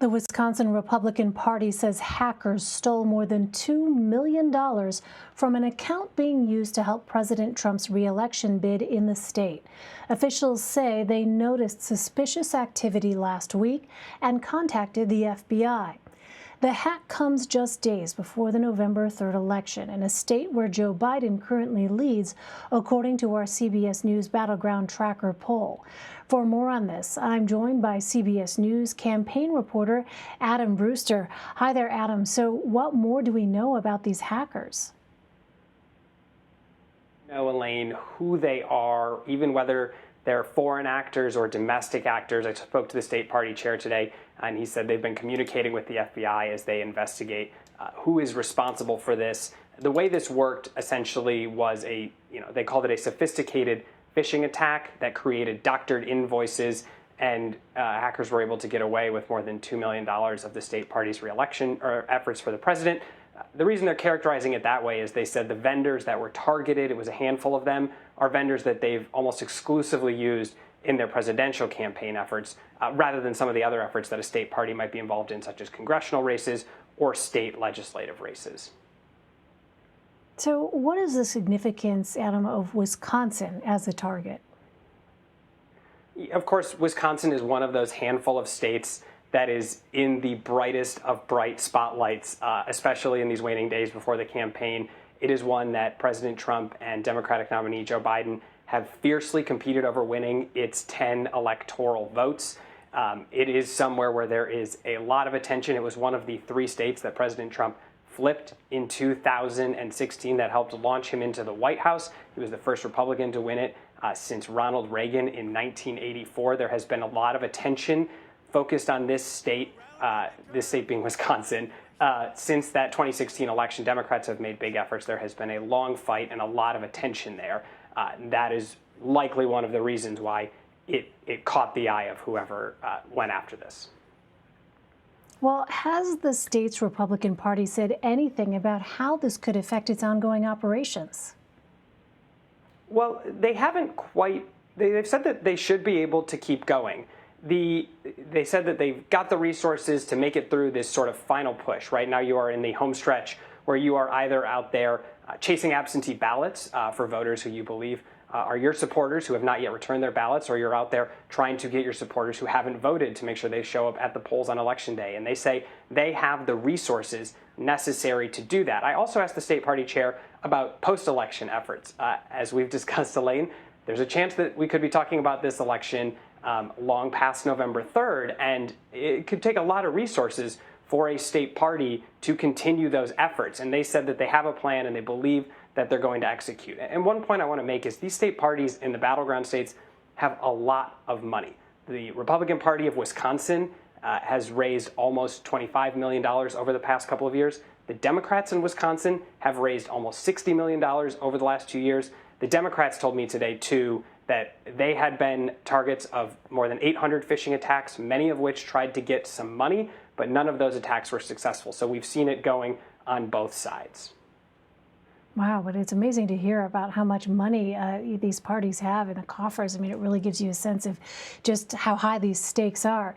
The Wisconsin Republican Party says hackers stole more than $2 million from an account being used to help President Trump's re-election bid in the state. Officials say they noticed suspicious activity last week and contacted the FBI. The hack comes just days before the November 3rd election in a state where Joe Biden currently leads, according to our CBS News Battleground Tracker poll. For more on this, I'm joined by CBS News campaign reporter Adam Brewster. Hi there, Adam. So what more do we know about these hackers? Know, Elaine, who they are, even whether they're foreign actors or domestic actors. I spoke to the state party chair today, and he said they've been communicating with the FBI as they investigate who is responsible for this. The way this worked essentially was they called it a sophisticated phishing attack that created doctored invoices, and hackers were able to get away with more than $2 million of the state party's re-election or efforts for the president. The reason they're characterizing it that way is they said the vendors that were targeted, it was a handful of them, are vendors that they've almost exclusively used in their presidential campaign efforts, rather than some of the other efforts that a state party might be involved in, such as congressional races or state legislative races. So what is the significance, Adam, of Wisconsin as a target? Of course, Wisconsin is one of those handful of states that is in the brightest of bright spotlights, especially in these waning days before the campaign. It is one that President Trump and Democratic nominee Joe Biden have fiercely competed over winning its 10 electoral votes. It is somewhere where there is a lot of attention. It was one of the 3 states that President Trump flipped in 2016 that helped launch him into the White House. He was the first Republican to win it since Ronald Reagan in 1984. There has been a lot of attention focused on this state being Wisconsin. Since that 2016 election, Democrats have made big efforts. There has been a long fight and a lot of attention there. That is likely one of the reasons why it caught the eye of whoever went after this. Well, has the state's Republican Party said anything about how this could affect its ongoing operations? Well, they haven't quite. They've said that they should be able to keep going. They said that they've got the resources to make it through this sort of final push. Right now you are in the home stretch where you are either out there chasing absentee ballots for voters who you believe are your supporters who have not yet returned their ballots, or you're out there trying to get your supporters who haven't voted to make sure they show up at the polls on Election Day. And they say they have the resources necessary to do that. I also asked the state party chair about post-election efforts. As we've discussed, Elaine, there's a chance that we could be talking about this election long past November 3rd, and it could take a lot of resources for a state party to continue those efforts. And they said that they have a plan and they believe that they're going to execute. And one point I want to make is these state parties in the battleground states have a lot of money. The Republican Party of Wisconsin has raised almost $25 million over the past couple of years. The Democrats in Wisconsin have raised almost $60 million over the last 2 years. The Democrats told me today, too, that they had been targets of more than 800 phishing attacks, many of which tried to get some money, but none of those attacks were successful. So we've seen it going on both sides. Wow, but it's amazing to hear about how much money these parties have in the coffers. I mean, it really gives you a sense of just how high these stakes are.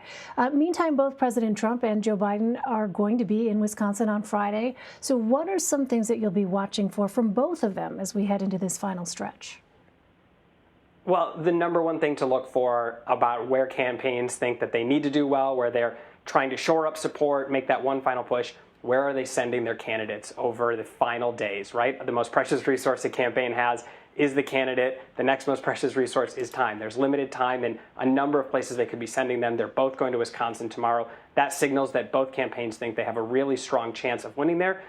Meantime, both President Trump and Joe Biden are going to be in Wisconsin on Friday. So what are some things that you'll be watching for from both of them as we head into this final stretch? Well, the number one thing to look for about where campaigns think that they need to do well, where they're trying to shore up support, make that one final push, where are they sending their candidates over the final days, right? The most precious resource a campaign has is the candidate. The next most precious resource is time. There's limited time in a number of places they could be sending them. They're both going to Wisconsin tomorrow. That signals that both campaigns think they have a really strong chance of winning there.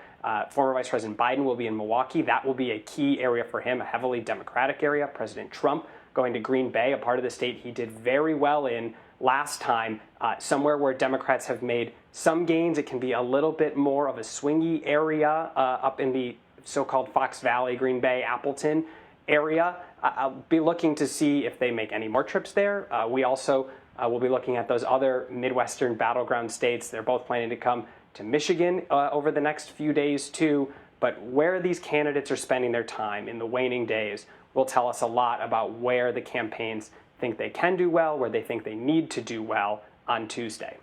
Former Vice President Biden will be in Milwaukee. That will be a key area for him, a heavily Democratic area. President Trump going to Green Bay, a part of the state he did very well in last time, somewhere where Democrats have made some gains. It can be a little bit more of a swingy area up in the so-called Fox Valley, Green Bay, Appleton area. I'll be looking to see if they make any more trips there. We also will be looking at those other Midwestern battleground states. They're both planning to come to Michigan over the next few days, too. But where these candidates are spending their time in the waning days will tell us a lot about where the campaigns think they can do well, where they think they need to do well on Tuesday.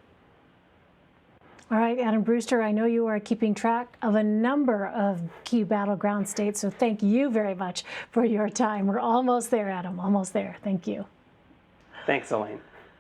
All right, Adam Brewster, I know you are keeping track of a number of key battleground states, so thank you very much for your time. We're almost there, Adam, almost there. Thank you. Thanks, Elaine.